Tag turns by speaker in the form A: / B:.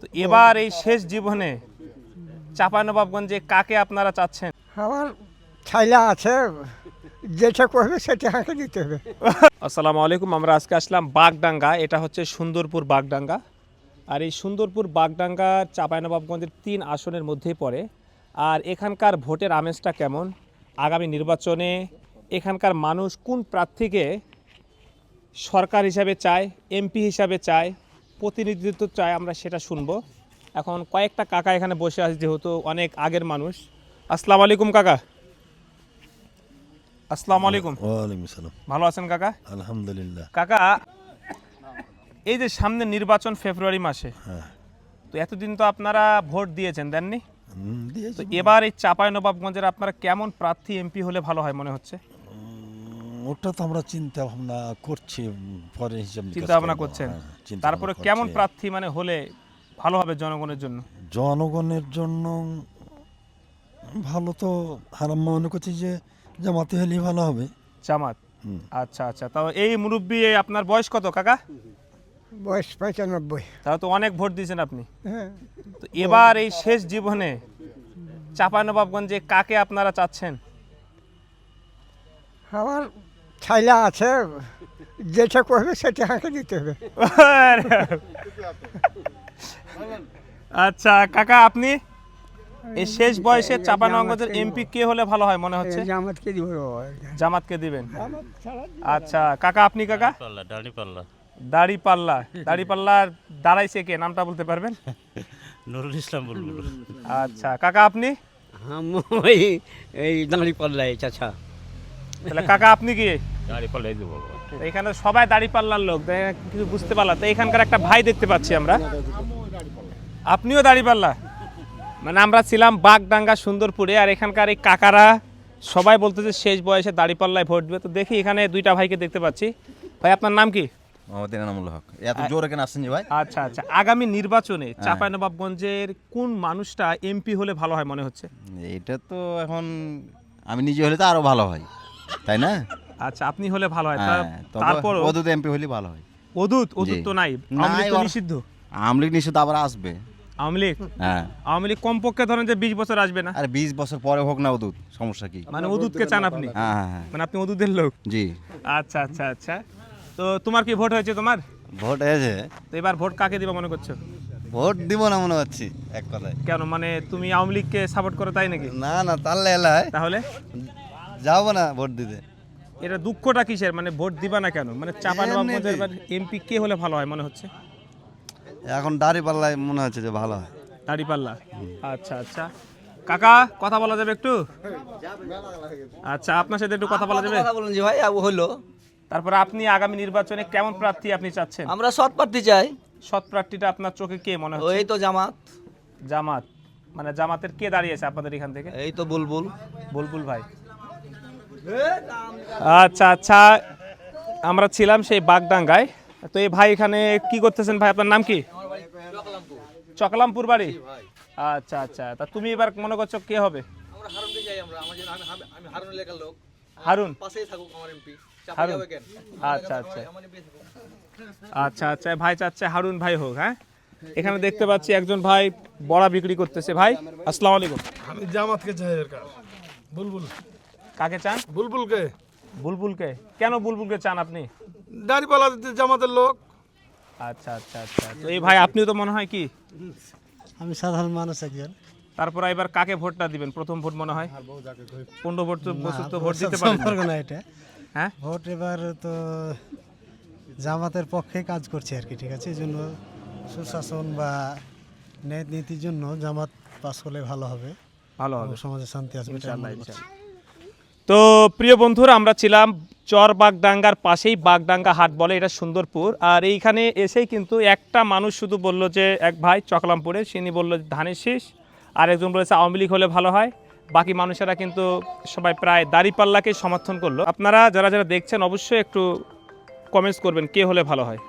A: তো এবার এই শেষ জীবনে চাঁপাইনবাবগঞ্জে কাকে আপনারা চাচ্ছেন?
B: আমার ছাইলা আছে, যেটা করবে সেটা আমাকে দিতে হবে।
A: আসসালামু আলাইকুম। আমরা আজকে আসলাম বাগডাঙ্গা, এটা হচ্ছে সুন্দরপুর বাগডাঙ্গা। আর এই সুন্দরপুর বাগডাঙ্গা চাঁপাইনবাবগঞ্জের 3 আসনের মধ্যেই পড়ে। আর এখানকার ভোটের আমেজটা কেমন, আগামী নির্বাচনে এখানকার মানুষ কোন প্রার্থীকে সরকার হিসাবে চায়, এমপি হিসাবে চায়, প্রতিনিধিত্ব চায়, আমরা সেটা শুনবো। এখন কয়েকটা কাকা এখানে বসে আছে, যেহেতু অনেক আগের মানুষ। আসসালামু আলাইকুম কাকা। আসসালামু আলাইকুম।
C: ওয়ালাইকুম আসসালাম।
A: ভালো আছেন কাকা?
C: আলহামদুলিল্লাহ।
A: কাকা, এই যে সামনে নির্বাচন ফেব্রুয়ারি মাসে,
C: হ্যাঁ,
A: তো এতদিন তো আপনারা ভোট দিয়েছেন, দেননি?
C: দিয়েছি।
A: তো এবার এই চাঁপাইনবাবগঞ্জের আপনারা কেমন প্রার্থী এমপি হলে ভালো হয় মনে হচ্ছে?
C: ওটা তো আমরা চিন্তা ভাবনা করছি, পরে হিসাব নিকাশ
A: চিন্তা ভাবনা
C: করবো।
A: করছেন?
C: হ্যাঁ, চিন্তা
A: তারপরে
C: ভাবনা
A: কেমন
C: করছি।
A: প্রার্থী মানে হলে ভালো হবে জনগণের জন্য?
C: জনগণের জন্য ভালো তো হারাম মনে করছি যে জামাতে হলেই ভালো হবে।
A: জামাত?
C: হুম।
A: আচ্ছা আচ্ছা। তাও এই মুরব্বী, আপনার বয়স কত কাকা?
B: বয়স 95।
A: তাহলে তো অনেক ভোট দিয়েছেন আপনি।
B: হ্যাঁ,
A: তো এবার এই শেষ জীবনে চাঁপাইনবাবগঞ্জে কাকে আপনারা চাচ্ছেন?
B: আমার ছাইলা আছে, যেটা করবে সেটা আমাকে দিতে হবে।
A: আচ্ছা কাকা, আপনি এই শেষ বয়সে চাঁপাইনবাবগঞ্জের এমপি কে হলে ভালো হয় মনে হচ্ছে?
B: জামাতকে দিব।
A: জামাতকে দিবেন? আচ্ছা কাকা, আপনি কাকা? দাড়িপাল্লা। দাড়িপাল্লার দাঁড়াইছে কে, নামটা বলতে পারবেন?
D: নুরুল ইসলাম বুলবুল।
A: আচ্ছা কাকা, আপনি?
D: এই দাঁড়ি পাল্লাই চাচা।
A: তাহলে কাকা আপনি কি?
D: দাঁড়ি পাল্লাই দেবো।
A: তো এখানে সবাই দাড়িপাল্লার লোক, তাই কিছু বুঝতে পারলাম। তো এখানকার একটা ভাই দেখতে পাচ্ছি আমরা, আপনিও দাড়িপাল্লা? মানে আমরা ছিলাম বাগডাঙ্গা সুন্দরপুরে, আর এখানকার এই কাকারা সবাই বলতেছে শেষ বয়সে দাড়িপাল্লায় ভোট দিবে। তো দেখি এখানে দুইটা ভাইকে দেখতে পাচ্ছি। ভাই আপনার নাম কি?
E: মোহাম্মদ এনামুল হক। এত জোরে কেন আসছেন যে ভাই?
A: আচ্ছা আচ্ছা। আগামী নির্বাচনে চাঁপাইনবাবগঞ্জের কোন মানুষটা এমপি হলে ভালো হয় মনে হচ্ছে?
E: এটা তো এখন আমি নিজে হলে তো আরো ভালো হয়, তাই না?
A: আচ্ছা, আপনি হলে ভালো হয়।
E: হ্যাঁ,
A: তারপর
E: ওদুত এমপি হলে ভালো হয়।
A: অদূত
E: জি।
A: তো নাই,
E: নাই,
A: আওয়ামী লীগ তো
E: ওর-
A: নিষিদ্ধ।
E: আওয়ামী লীগ নিষিদ্ধ আবার আসবে।
A: আওয়ামী লীগ?
E: হ্যাঁ,
A: আওয়ামী লীগ কমপক্ষে ধরেন যে 20 বছর আসবে না?
E: আর 20 বছর পরে হোক না ওদুত, সমস্যা কি?
A: মানে অদূতকে চান আপনি?
E: হ্যাঁ হ্যাঁ হ্যাঁ,
A: মানে আপনি অদূতের লোক?
E: জি।
A: আচ্ছা আচ্ছা আচ্ছা। তো তোমার কি ভোট হয়েছে তোমার?
E: ভোট হয়েছে,
A: তো এবার ভোট কাকে দিবা মনে করছো?
E: ভোট দিব না মনে হচ্ছে এক কথায়।
A: কেন, মানে তুমি আওয়ামী লীগকে সাপোর্ট করো তাই নাকি?
E: না না, তাহলে এলায়
A: তাহলে
E: যাবো না ভোট দিতে।
A: এটা দুঃখটা কিসের, মানে ভোট দিবা না কেন? মানে চাঁপাইনবাবগঞ্জের এবার এমপি কে হলে ভালো হয় মনে হচ্ছে?
E: এখন দাড়ি পাল্লায় মনে হচ্ছে যে ভালো হয়।
A: দাড়িপাল্লা? আচ্ছা আচ্ছা। কাকা, কথা বলা যাবে একটু? আচ্ছা, আপনার সাথে একটু কথা বলা যাবে?
D: কথা বলুন যে ভাই হলো।
A: তারপরে আপনি আগামী নির্বাচনে কেমন প্রার্থী আপনি চাচ্ছেন?
D: আমরা সৎ প্রার্থী চাই।
A: সৎ প্রার্থীটা আপনার চোখে কে মনে হচ্ছে?
D: এই তো জামাত।
A: জামাত? মানে জামাতের কে দাঁড়িয়েছে আপনাদের এখান থেকে?
D: এই তো বুলবুল।
A: বুলবুল ভাই। আচ্ছা আচ্ছা। আমরা ছিলাম সেই বাগডাঙ্গায়। তো এই ভাই এখানে কি করতেছেন ভাই? আপনার নাম কি? চকলামপুর বাড়ি? আচ্ছা আচ্ছা। তা তুমি এবার মনে করছো কে হবে? হারুন? হারুন? আচ্ছা আচ্ছা আচ্ছা আচ্ছা। ভাই চাচ্ছে হারুন ভাই হোক। হ্যাঁ, এখানে দেখতে পাচ্ছি একজন ভাই বড়া বিক্রি করতেছে। ভাই আসসালামু আলাইকুম।
F: আমি জামাতকে চাই দরকার। বুলবুল।
A: কাকে চান?
F: বুলবুলকে।
A: বুলবুলকে? কেন বুলবুলকে চান আপনি?
F: দাড়িপাল্লা জামাতের লোক।
A: আচ্ছা আচ্ছা আচ্ছা। তো এই ভাই আপনিও তো মনে হয় কি?
G: আমি সাধারণ মানুষ একজন।
A: তারপর এবার কাকে ভোটটা দিবেন? প্রথম ভোট মনে হয় 15 বছর তো ভোট দিতে পারেন
G: সম্পর্ক না এটা।
A: হ্যাঁ,
G: ভোট এবার তো জামাতের পক্ষে কাজ করছে আর কি, ঠিক আছে। এই জন্য সুশাসন বা ন্যায় নীতির জন্য জামাত পাস হলে ভালো হবে,
A: ভালো হবে
G: সমাজে শান্তি আসবে। এটা
A: ইনশাআল্লাহ,
G: মনে করছি।
A: ইনশাআল্লাহ। তো প্রিয় বন্ধুরা, আমরা ছিলাম চর বাগডাঙ্গার পাশেই, বাগডাঙ্গা হাট বলে এটা সুন্দরপুর। আর এইখানে এসেই কিন্তু একটা মানুষ শুধু বলল যে, এক ভাই চকলামপুরে, তিনি বলল ধানের শীষ, আর একজন বলেছে আওয়ামী লীগ হলে ভালো হয়। বাকি মানুষেরা কিন্তু সবাই প্রায় দাড়িপাল্লাকে সমর্থন করলো। আপনারা যারা যারা দেখছেন অবশ্যই একটু কমেন্টস করবেন কে হলে ভালো হয়।